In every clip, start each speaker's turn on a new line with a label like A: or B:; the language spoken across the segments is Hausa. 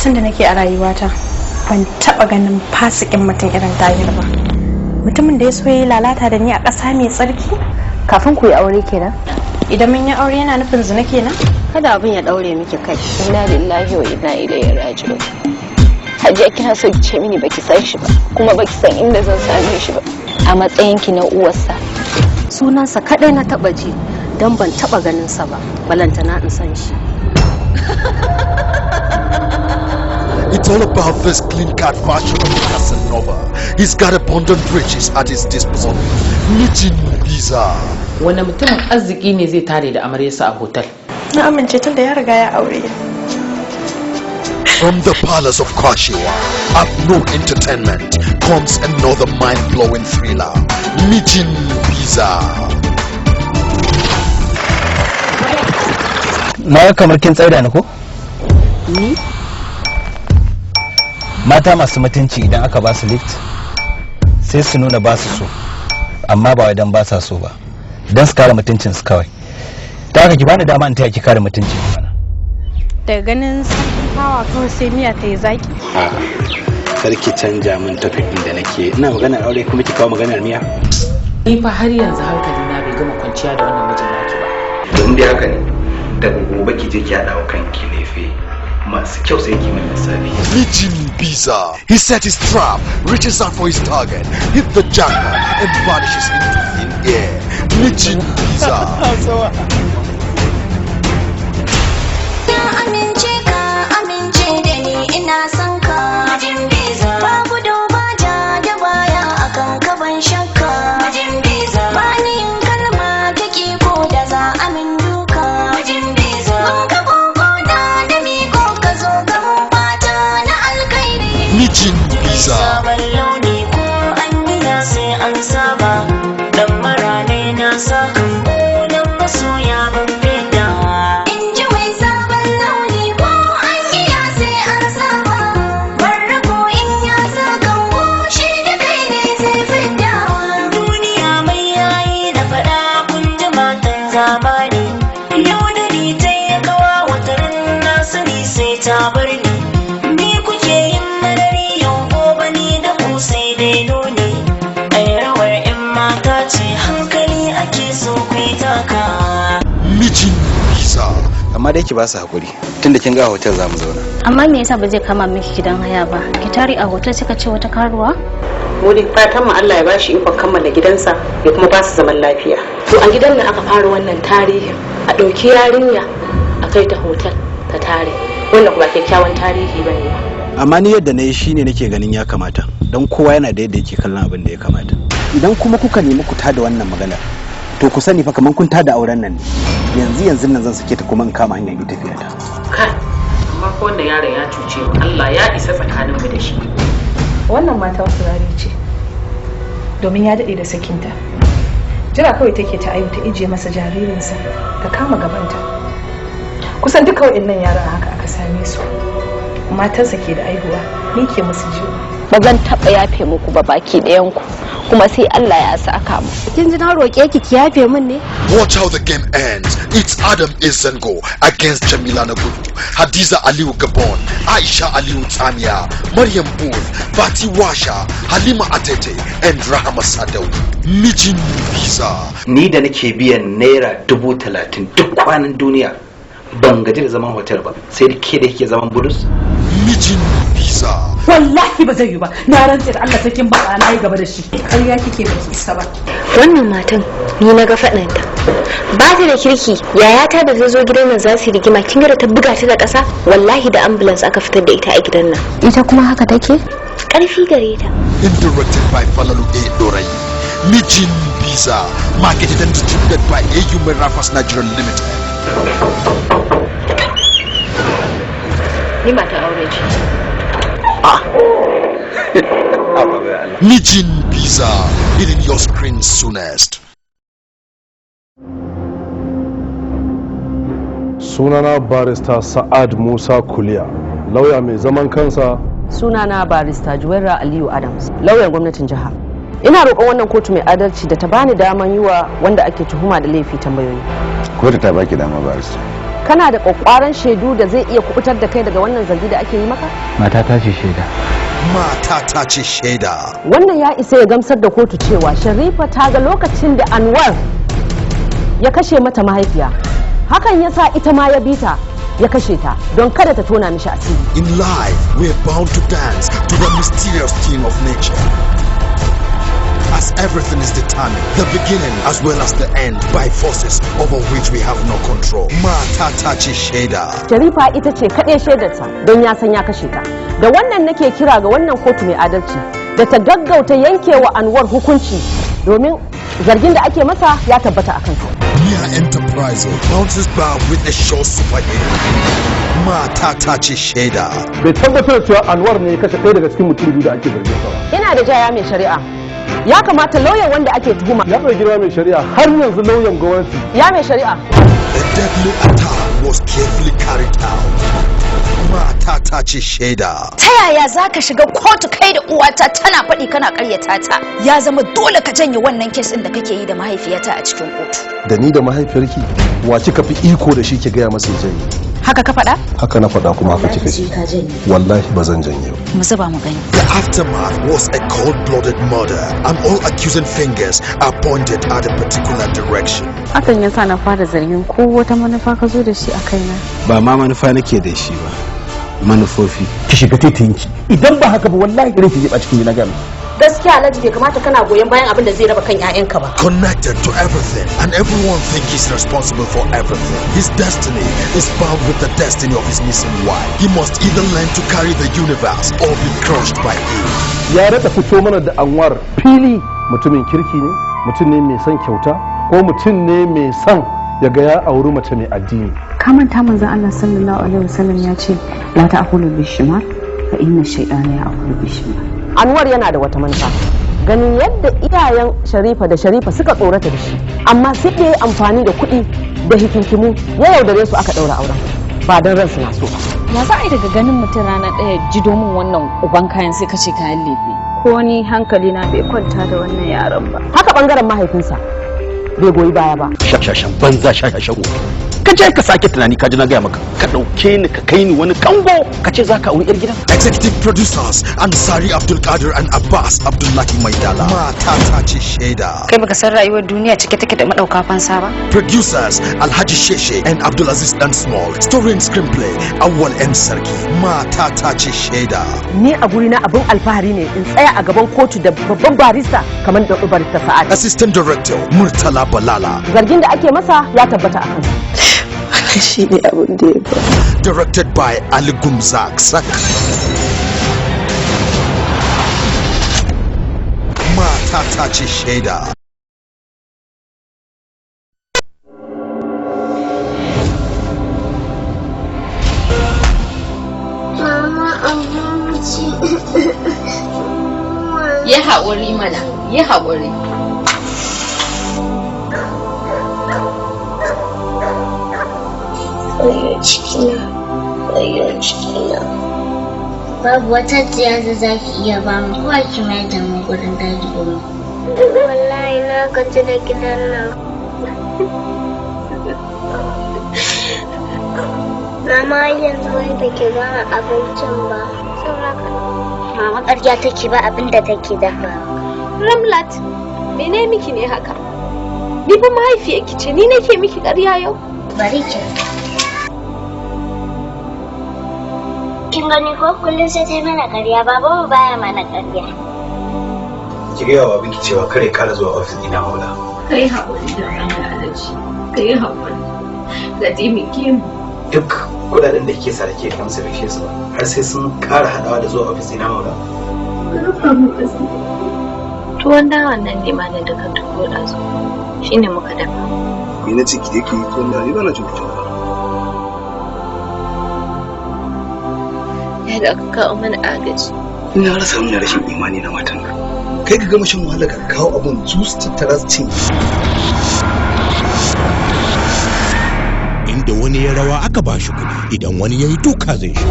A: tunda nake a rayuwata ban taba ganin fasikin mutum irin Tahir ba. Mutumin da ya so ya lalata da ni a ƙasa mai tsarki
B: kafin ku yi aure kenan.
A: Idan mun yi aure yana nufin zina kenan?
B: Kada abin ya daure miki kai. Inna lillahi wa inna ilaihi raji'un. Hajiya kina so ki ce mini baki san shi ba kuma baki san inda zan same shi ba a matsayin ki na uwarsa. Sunansa kadai na taba ji dan ban taba ganin sa ba balantana in san shi.
C: It's all about this clean-cut version of Casanova. He's got abundant riches at his disposal. Mijin Biza.
D: Wani mutumin arziki ne zai tare da amaryarsa a hotel?
A: Na amince tun da ya riga ya aure.
C: From the palace of Kashiwa, at no entertainment, comes another mind-blowing thriller. Mijin Biza.
E: Na kamar kin tsaida ni ko?
B: Ni?
E: Mata masu mutunci idan aka ba su lift sai su nuna ba su so, amma ba idan ba sa so ba, don su kare mutuncin su kawai. Ta haka ki bani dama in taya ki kare mutuncin ki mana.
A: Daga ganin sarkin hawa kawai sai miya ta yi zaki.
F: Sarki canja min topic din da nake. Ina maganar aure kuma ki kawo maganar miya.
D: Ni fa har yanzu hankali na bai gama kwanciya da wannan mijin naki ba.
F: Don dai haka ne. Daga gobe ki je ki hada wa kanki lefe. Masu kyau sai ki min lissafi.
C: Mijin Biza. He set his trap, reaches out for his target, hit the jackpot, and vanishes into thin air. Mijin Biza.
G: Ina son ka Mijin Biza. Ba gudu ba ja da baya akan kaban shakka Mijin Biza. Ba ni yin kalma ta ko da za a min duka Mijin Biza. Mun ka koko da miko ka zo ga mun fata na alkairi
C: Mijin Biza.
G: Sabon launi ko an yi sai an saba dan mara ne na sa kan bunan masoya ban fida. In ji mai sabon launi ko an yi sai an saba barrako in ya sa kan shi da kai ne sai fida. Duniya mai yayi da fada kun ji matan zamani yau da ni ta yi kawa watarin na sani sai ta bar ni kuke yin marari yau gobe ni da ku sai dai nuni ai rawar yan mata ce hankali ake so ku yi taka.
C: Mijin Biza.
F: Amma dai ki ba su hakuri. Tunda kin ga hotel za mu zauna.
B: Amma me yasa ba zai kama miki gidan haya ba? Ki tare a hotel suka ce wata karuwa?
H: Mu dai fatan mu Allah ya bashi ikon kammala gidansa ya kuma ba su zaman lafiya. To a gidan nan aka fara wannan tarihin a ɗauki yarinya a kai ta hotel ta tare. Wannan kuma kyakkyawan tarihi bane ba.
F: Amma ni yadda na yi shine nake ganin ya kamata. Don kowa yana da yadda yake kallon abin da ya kamata. Idan kuma kuka nemi ku tada wannan magana, to ku sani fa kaman kun tada auren nan ne. Yanzu nan zan sake ta kuma in kama hanyar tafiya ta.
D: Kai, amma ko wannan yaron ya cuce mu. Allah ya isa tsakanin mu da shi.
A: Wannan mata wasu rari ce. Domin ya daɗe da sakinta. Jira kawai take ta ayu ta ije masa jaririnsa ta kama gabanta. Kusan duka waɗannan yaran haka aka same su. Matarsa ke da aihuwa, ni ke musu jiwo.
B: Ba zan taɓa yafe muku ba baki ɗayan ku kuma sai Allah ya saka mu. Kin ji na roƙe ki yafe min ne?
C: Watch how the game ends. It's Adam Izango against Jamila Nagudu, Hadiza Aliu Gabon, Aisha Aliu Tamiya, Maryam Booth, Fati Washa, Halima Atete, and Rahama Sadau. Mijin Biza.
F: Ni da nake biyan naira 30,000 duk kwanan duniya. Ban gaji da zaman hotel ba, sai da ke da yake zaman bulus.
C: Mijin Biza.
D: Wallahi ba zai yi ba. Na rantse da Allah sakin ba na yi gaba da shi.
A: Ƙarya kike baki isa ba.
B: Wannan matan ni na ga faɗanta. Ba ta da kirki, yayata da ta zo gidan nan za su yi rigima kin ga da ta buga ta da ƙasa wallahi da ambulance aka fitar da ita a gidan nan. Ita kuma haka take? Ƙarfi gare ta.
C: Directed by Falalu A. Dorai. Mijin Biza. Marketed and distributed by AU Merafas Nigeria Limited.
H: Ni mata aure ce.
C: Mijin Biza. Hitting your screen soonest.
I: Sunana barista Sa'ad Musa Kuliya, lauya mai zaman kansa.
H: Sunana barista Juwaira Aliyu Adams, lauyan gwamnatin jiha. Ina roƙon wannan kotu mai adalci da ta bani daman yi wa wanda ake tuhuma da laifi tambayoyi.
J: Kotu ta baki dama barista. kana da kwakwaran shaidu da zai iya kubutar da kai daga wannan zargi da ake yi maka?
E: Mata ta ce shaida.
C: Mata ta ce shaida.
J: Wannan ya isa ya gamsar da kotu cewa Sharifa ta ga lokacin da Anwar ya kashe mata mahaifiya. Hakan ya sa ita ma ya bita ya kashe ta don kada ta tona mishi asiri.
C: In life, we are bound to dance to the mysterious theme of nature. As everything is determined, the beginning as well as the end by forces over which we have no control. Mata ta ce shaida.
J: Sharifa ita ce kaɗai shaidarsa don ya san ya kashe ta. Da wannan nake kira ga wannan kotu mai adalci da ta gaggauta yankewa Anwar hukunci domin zargin da ake masa ya tabbata a kansa.
C: Mia Enterprise bounces back with a show superhero. Mata ta ce shaida.
I: Bai tabbatar cewa Anwar ne ya kashe ɗaya daga cikin mutum biyu da ake zargin sa ba.
J: Ina da jaya mai shari'a. Ya kamata lauyan wanda ake tuhuma.
I: Ya bai girma mai shari'a har yanzu lauyan gwamnati.
J: Ya mai shari'a.
C: The deadly attack was carefully carried out. Mata ta ce shaida.
K: Ta yaya za ka shiga kotu kai da uwata tana faɗi kana ƙaryata ta? Ya zama dole ka janye wannan kes ɗin da kake yi da mahaifiyata a cikin kotu.
I: Da ni da mahaifiyarki wa kika fi iko da shi ki gaya masa ya janye.
K: Haka ka faɗa?
I: Haka na faɗa kuma haka kika ce. Wallahi ba zan janye ba.
K: Mu zuba mu gani.
C: The aftermath was a cold-blooded murder and all accusing fingers are pointed at a particular direction.
B: Hakan yasa na fara zargin ko wata manufa ka zo da shi a kaina.
F: Ba ma manufa nake da shi ba. Manufofi.
E: Ki shiga titinki. Idan ba haka ba wallahi irin ki a cikin gina.
H: Gaskiya Alhaji bai kamata kana goyon bayan abin da zai raba kan 'ya'yanka ba.
C: Connected to everything and everyone think he's responsible for everything. His destiny is bound with the destiny of his missing wife. He must either learn to carry the universe or be crushed by it.
I: Ya rada fito mana da Anwar fili mutumin kirki ne, mutum ne mai son kyauta ko mutum ne mai son ya ga ya auri mace mai addini.
B: Ka manta manzon Allah sallallahu alaihi wasallam ya ce la ta'kulu bishimal fa inna shaytana ya'kulu bishimal.
J: Anwar yana da wata manufa. Ganin yadda iyayen Sharifa da Sharifa suka tsorata da shi, amma sai da ya amfani da kuɗi da hikinkimu ya yaudare su aka ɗaura auren. Ba don ransu na so.
B: Ya za a yi daga ganin mutum rana ɗaya ji domin wannan uban kayan sai ka ce kayan lefe. Ko ni hankali na bai kwanta da wannan yaron ba.
J: Haka bangaren mahaifinsa bai goyi baya ba.
F: Shashashan banza shashashan ka je ka sake tunani ka ji na gaya maka ka dauke ni ka kai ni wani kango ka ce zaka auri yar gidan.
C: Executive producers Ansari Abdul Qadir and Abbas Abdullahi Maidala. Mata ta ce shaida.
K: Kai baka san rayuwar duniya cike take da madauka fansa ba?
C: Producers Alhaji Sheshe and Abdulaziz Dan Small. Story and screenplay Awwal M Sarki. Mata ta ce shaida.
J: Ni a guri na abin alfahari ne in tsaya a gaban kotu da babban barista kamar da barista Sa'ad.
C: Assistant Director Murtala Balala.
J: Zargin da ake masa ya tabbata a kansa.
B: Shi ne abin da ya ba.
C: Directed by Ali Gumzak Sak. Mata ta ce shaida.
L: Mama, abinci.
M: Yi haƙuri mana, yi haƙuri.
L: Cikina. Babu wata tsiya da za ki iya ba mu kowa ki mai da mu gurin daji goma. Wallahi na gaji da gidan nan. Mama yanzu wai da ke gana abincin ba. Mama ƙarya take ba abin da take dafa.
N: Ramlat, mene miki ne haka? Ni fa mahaifiyarki ce, ni nake miki ƙarya yau.
L: Bari ki. Kin gani ko kullum sai ta mana ƙarya, babanmu baya mana ƙarya.
F: Ki gaya wa binki cewa kare ƙara zuwa ofis ina maula.
M: Kai haƙuri da Allah Alhaji, kai haƙuri. Ga taimake mu.
F: Duk kuɗaɗen da ke sa da ke kamsa bai shi su ba, har sai sun ƙara haɗawa da zuwa ofis ina maula.
M: Rufa mu asiri. Tuwon dawan nan ne ma da daga tuko da su, shine muka dafa.
I: Ni na ciki yake yi tuwon dawa, ni ba na cin tuwon dawa.
M: Ya da aka kawo mana agaji.
F: Ina rasa nuna rashin imani na matan nan. Kai ka gama shan wahala ka kawo abun su tattara cin.
O: Inda wani ya rawa aka ba shi kuɗi, idan wani ya yi duka zai shi.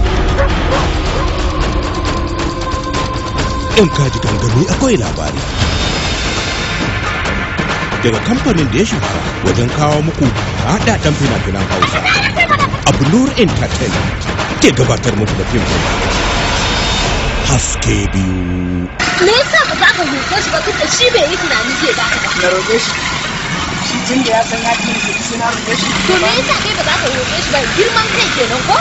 O: In ka ji gangami akwai labari. Daga kamfanin da ya shahara wajen kawo muku haɗaɗɗen fina-finan Hausa. Abnur Entertainment ke gabatar muku da fim Haske Biyu.
N: Me yasa ba za ka roƙe shi ba tunda shi bai yi tunani zai ba ka ba?
P: Na roƙe shi. Shi tun da ya san ya fi ni sai na roƙe shi.
N: To me yasa kai ba za ka roƙe shi ba? Girman kai kenan ko?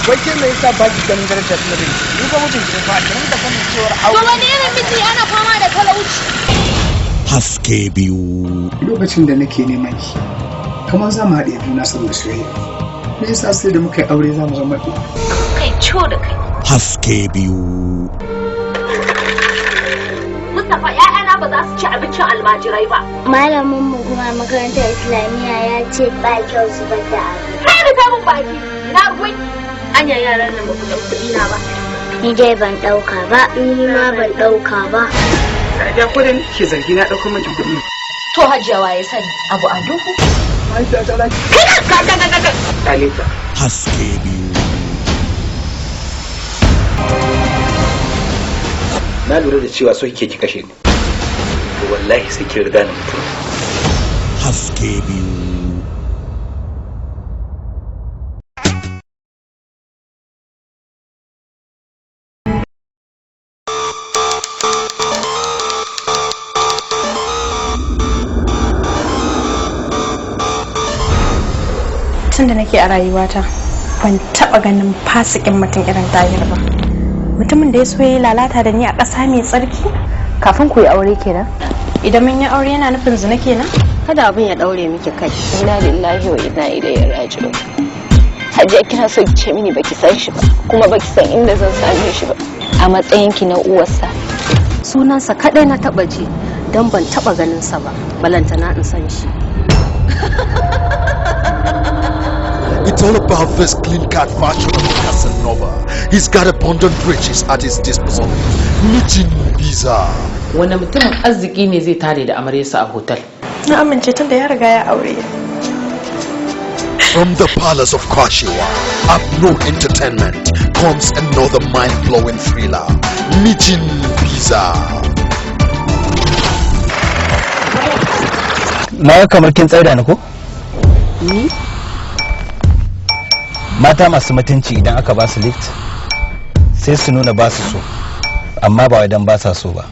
P: Wai ke me yasa ba ki ganin daraja tun da ni ba mutum ki fa kin da kan cewar aure.
N: To wani irin miji ana fama da talauci?
O: Haske Biyu.
P: Lokacin da nake neman ki kamar za mu haɗe juna saboda soyayya. Me yasa sai da muka yi aure za mu zama ɗaya?
N: Kai ciwo da kai.
O: Haske Biyu.
N: Mustapha ‘ya'yana ba za su ci abincin almajirai ba.
L: Malamin mu kuma makarantar Islamiyya ya ce ba kyau su bada abu.
N: Kai da mun baki, ina ruwan anya yaran nan ba ku ɗan kuɗi na ba.
L: Ni dai ban ɗauka ba, ni ma ban ɗauka ba.
P: Da kudin ke zargi na ɗauko miki kuɗi.
N: To Hajiyawa ya sani abu a duhu.
P: Hajiya ta laki.
N: Kai
P: Talita.
O: Haske Biyu.
F: Na lura da cewa so kike ki kashe ni. To wallahi sai kin riga ni mutuwa.
O: Haske Biyu.
A: Tun da nake a rayuwata ban taɓa ganin fasikin mutum irin Tahir ba. Mutumin da ya so ya lalata da ni a ƙasa mai tsarki
B: Kafin ku yi aure kenan?
A: idan mun yi aure yana nufin zina kenan.
B: Kada abin ya daure miki kai. Inna lillahi wa inna ilaihi raji'un. Hajiya kina so ki ce mini baki san shi ba, kuma baki san inda zan same shi ba. A matsayin ki na uwarsa. Sunansa kadai na taba ji, dan ban taba ganin sa ba. Balantana in san shi.
C: It's all about this clean-cut version of Casanova. He's got abundant riches at his disposal. Mijin Biza.
D: Wani mutumin arziki ne zai tare da amaryarsa a hotel?
A: Na amince tun da ya riga ya aure.
C: From the palace of Kashiwa, Abno Entertainment comes another mind-blowing thriller. Mijin Biza.
E: Na kamar kin tsaida ni ko? Mata masu mutunci idan aka ba su lift sai su nuna ba su so, amma ba idan ba sa so ba,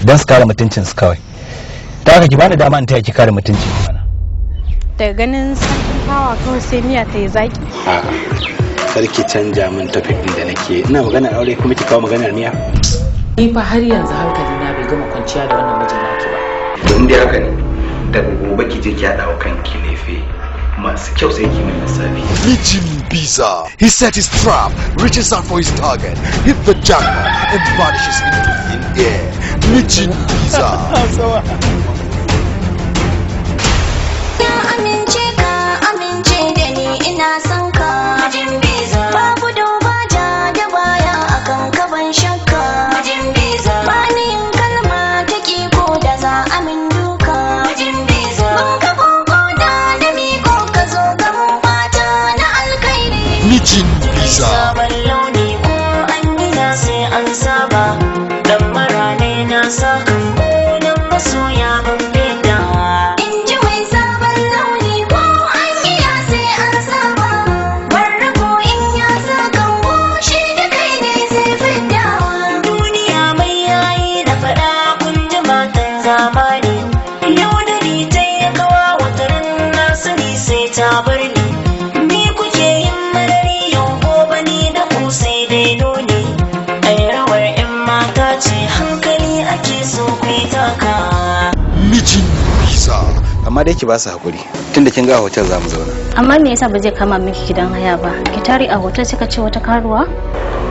E: don su kare mutuncin su kawai. Ta haka ki bani dama in taya ki kare mutunci mana.
A: Daga ganin sarkin hawa kawai sai miya ta yi zaki.
F: Sarki canja min tafi da nake. Ina maganar aure kuma ki kawo maganar miya.
D: Ni fa har yanzu hankali na bai gama kwanciya da wannan mijin naki ba.
F: Don dai haka ne. Daga gobe ki je ki hada wa kanki lefe. Masu kyau sai ki min lissafi.
C: Mijin Biza. He set his trap, reaches out for his target, hit the jackpot, and vanishes into thin air. Mijin Biza.
G: Amince da ni ina son ka. Mijin Biza. Babu doba ja da baya akan kaban shakka. Mijin Biza. Bani yin kalma ta ko da za amin duka. Mijin Biza. Mun ka koko da miko ka zo ga mun fata na alkhairi.
C: Mijin Biza.
G: Sabon launi ko an gina sai an saba. Dan marane na sa kan gonan masoya ban fita. In ji wai sabon launi ko an gina sai an saba. Barrago in ya sa kan goshi da kai ne sai fidda. Duniya mai yayi da fada kun ji matan zamani. Yau da ni ta yi kawa wataran na sani sai ta bar ni. Ni kuke yin marari yau gobe ni da ku sai dai nuni. Ai rawar 'yan mata ce hankali ake so ku yi taka.
C: Mijin Biza.
F: Amma dai ki ba su hakuri. Tunda kin ga hotel za mu zauna.
B: Amma me yasa ba zai kama miki gidan haya ba? Ki tare a hotel suka ce wata karuwa?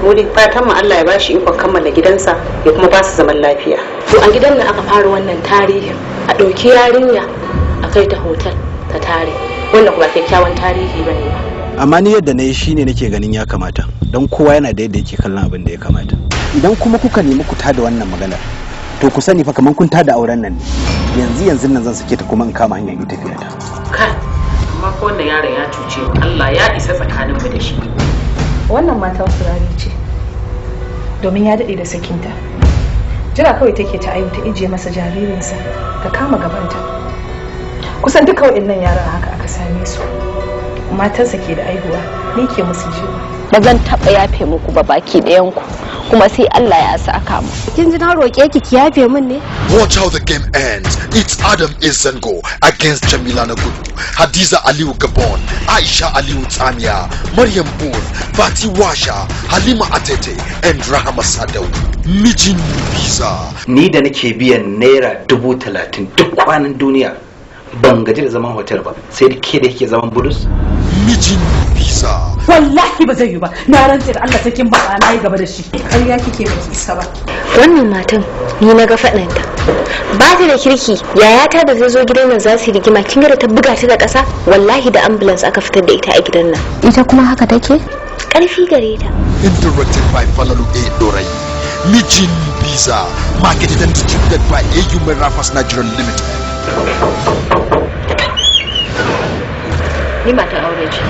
H: Wuri fatan mu Allah ya bashi ikon kammala gidansa ya kuma ba su zaman lafiya. To a gidan nan aka fara wannan tarihin, a ɗauki yarinya a kai ta hotel ta tare. Wannan kuma kyakkyawan tarihi bane ba.
F: Amma ni yadda na yi shine nake ganin ya kamata. Don kowa yana da yadda yake kallon abin da ya kamata. Idan kuma kuka nemi ku tada wannan maganar, to ku sani fa kaman kun tada auren nan ne. Yanzu nan zan sake ta kuma in kama hanyar ita tafiya ta.
D: Kai, amma ko wannan yaron ya cuce mu. Allah ya isa tsakanin mu da shi.
A: Wannan mata turare ce domin ya daɗe da sakinta. Jira kawai take ta ayu ta ije masa jaririnsa ta kama gabanta. Kusan duka waɗannan yaran haka ka same su. Matarsa ke da aihuwa, ni ke musu jiwa.
B: Ba zan taɓa yafe muku ba baki ɗayanku, kuma sai Allah ya saka mu.
N: Kin ji na roƙe ki yafe min ne?
C: Watch how the game ends. It's Adam Izango against Jamila Nagudu, Hadiza Aliyu Gabon, Aisha Aliyu Tsamiya, Maryam Booth, Fati Washa, Halima Atete, and Rahama Sadau. Mijin Visa.
F: Ni da nake biyan naira 30,000 duk kwanan duniya ban gaji da zaman hotel ba, sai da ke da yake zaman budus.
C: Mijin Visa.
J: Wallahi ba zai yi ba, na rantse da Allah sakin ba na yi gaba da shi.
A: Ƙarya kike baki isa ba.
N: Wannan matan ni na ga faɗanta. Ba ta da kirki, yayata da zai zo gidan nan za su yi rigima, kin ga da ta buga ta da ƙasa, wallahi da ambulance aka fitar da ita a gidan nan.
M: Ita kuma haka take?
N: Ƙarfi gare ta.
C: Directed by Falalu A. Dorai. Mijin Visa. Marketed and distributed by AU Merafas Nigeria Limited.
H: Ni matan aure ce.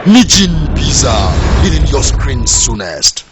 C: Mijin Visa. Hitting your screen soonest.